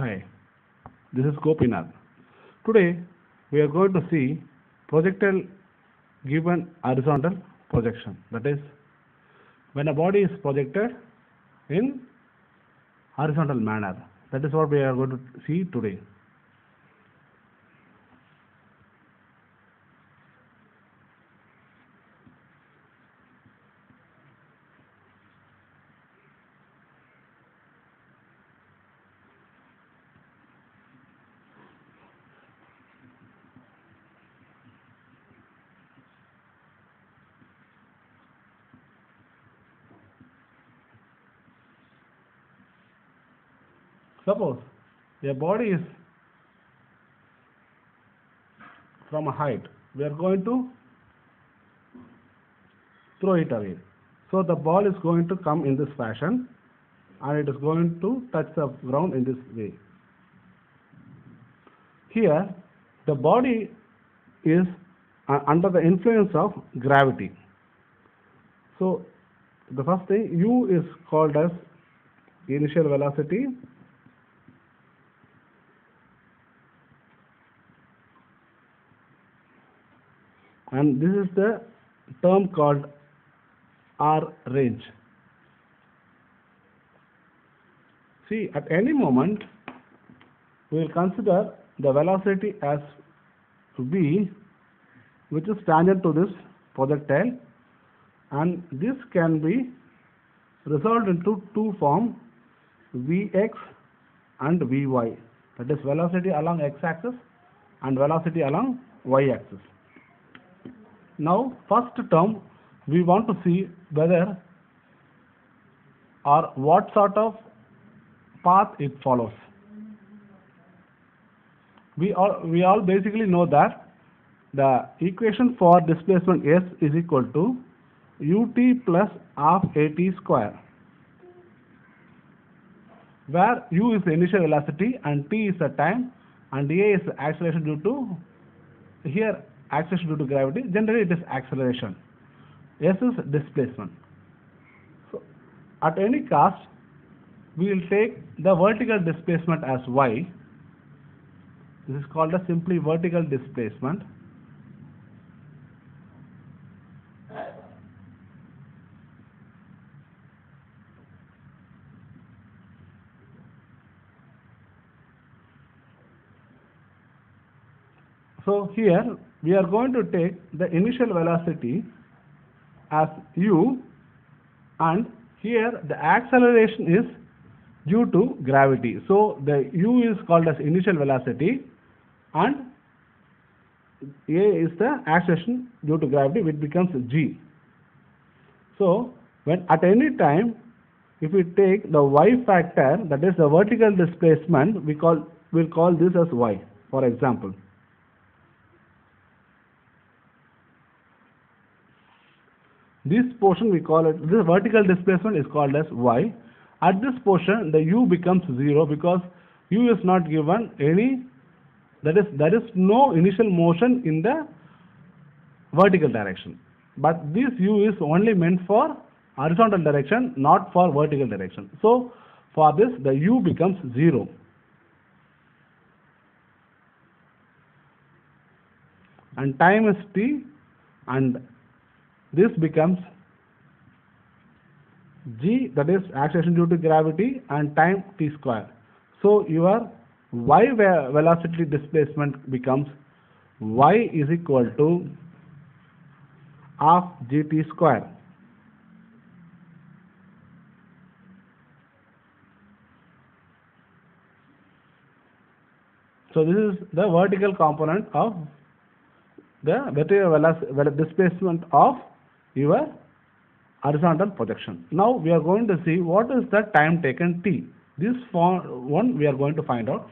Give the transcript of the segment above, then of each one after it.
Hi, this is Gopinath. Today we are going to see projectile given horizontal projection. That is, when a body is projected in horizontal manner. That is what we are going to see today. Suppose a body is from a height. We are going to throw it away. So the ball is going to come in this fashion and it is going to touch the ground in this way. Here the body is under the influence of gravity. So the first thing, u is called as initial velocity, and this is the term called r range. See, at any moment we will consider the velocity as v, which is tangent to this projectile, and this can be resolved into two forms, vx and vy, that is velocity along x-axis and velocity along y-axis. Now first term we want to see whether or what sort of path it follows. We all basically know that the equation for displacement s is equal to ut plus half at square, where u is the initial velocity and t is the time and a is the acceleration due to, here acceleration due to gravity, generally it is acceleration, s is displacement. So at any cost we will take the vertical displacement as y. This is called a simply vertical displacement. So here we are going to take the initial velocity as u, and here the acceleration is due to gravity. So the u is called as initial velocity and a is the acceleration due to gravity, which becomes g. So when at any time if we take the y factor, that is the vertical displacement, we'll call this as y, for example. This portion we call it, this vertical displacement is called as y. At this portion the u becomes 0 because u is not given any, that is there is no initial motion in the vertical direction, but this u is only meant for horizontal direction, not for vertical direction. So for this the u becomes 0. And time is t, and this becomes g, that is acceleration due to gravity, and time t square. So your y velocity displacement becomes y is equal to half gt square. So this is the vertical component of the vertical displacement of your horizontal projection. Now we are going to see what is the time taken t. This one we are going to find out.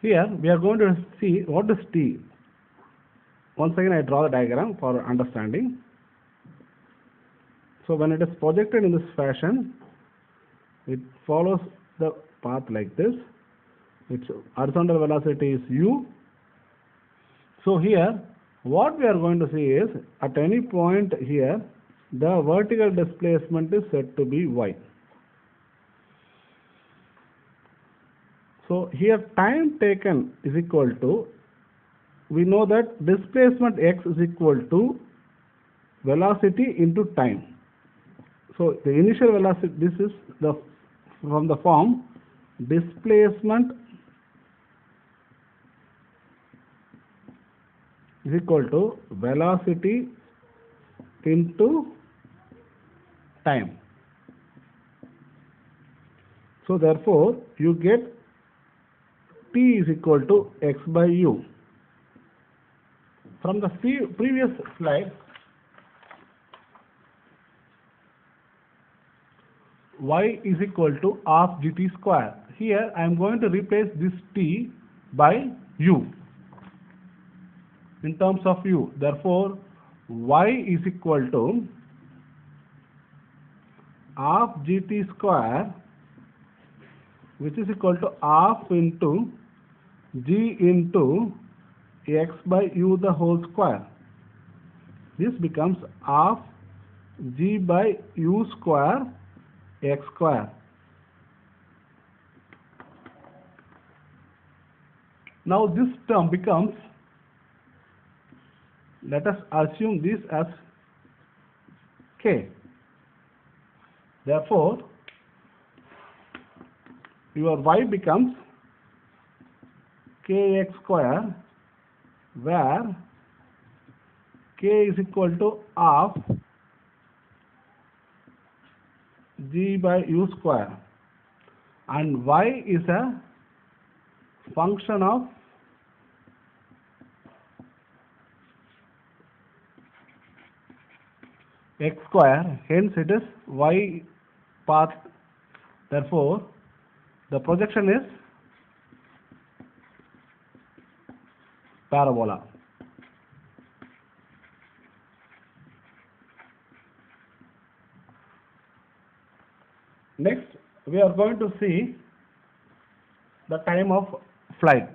Here we are going to see what is t. Once again I draw the diagram for understanding. So when it is projected in this fashion, it follows the path like this. Its horizontal velocity is u. So here what we are going to see is, at any point here, the vertical displacement is said to be y. So here time taken is equal to, we know that displacement x is equal to velocity into time. So the initial velocity, this is the from the form displacement is equal to velocity into time. So therefore you get t is equal to x by u. From the previous slide, y is equal to half gt square. Here I am going to replace this t by u in terms of u. Therefore y is equal to half gt square, which is equal to half into g into x by u the whole square. This becomes half g by u square x square. Now this term becomes, let us assume this as k. Therefore your y becomes kx square, where k is equal to half g by u square, and y is a function of x square, hence it is y path. Therefore the projection is parabola. Next we are going to see the time of flight.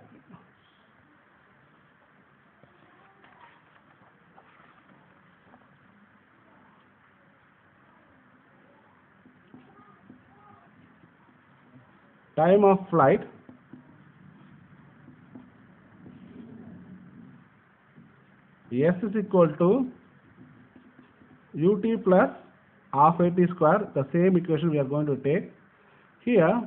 Time of flight s is equal to ut plus half at square. The same equation we are going to take. Here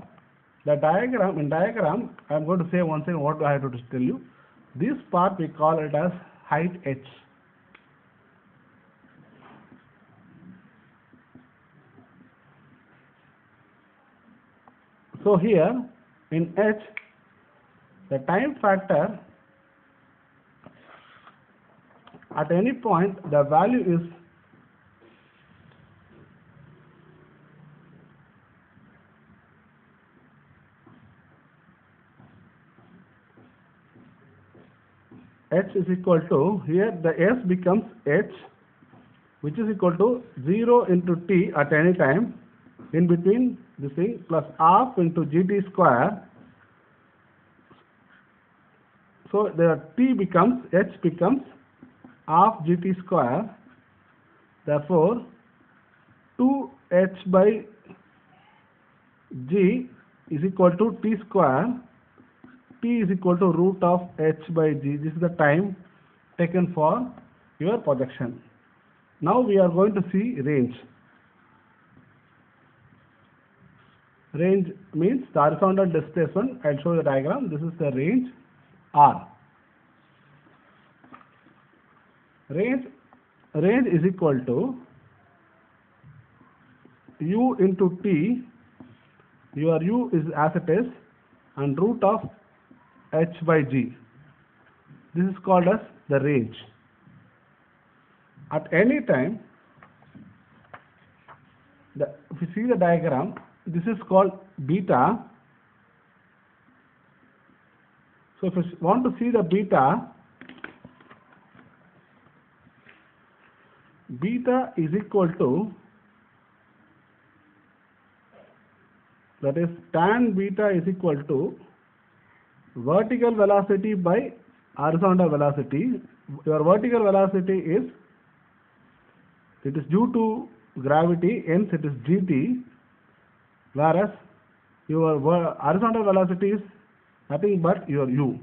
the diagram, in diagram I am going to say once again what I have to tell you. This part we call it as height h. So here in h, the time factor at any point, the value is h is equal to, here the s becomes h, which is equal to 0 into t at any time in between this thing, plus half into gt square. So the t becomes, h becomes half gt square. Therefore 2h by g is equal to t square. T is equal to root of h by g. This is the time taken for your projection. Now we are going to see range. Range means the horizontal displacement. I'll show you the diagram. This is the range R. Range is equal to u into t. Your u is as it is, and root of h by g. This is called as the range. At any time, if you see the diagram, this is called beta. So if you want to see the beta, beta is equal to, that is tan beta is equal to vertical velocity by horizontal velocity, your vertical velocity is, it is due to gravity, hence it is gt, whereas your horizontal velocity is nothing but your u.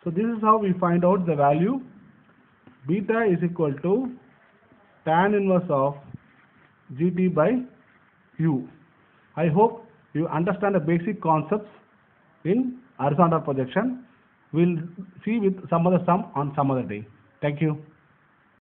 So this is how we find out the value. Beta is equal to tan inverse of gt by u. I hope you understand the basic concepts in horizontal projection. We'll see with some other sum on some other day. Thank you.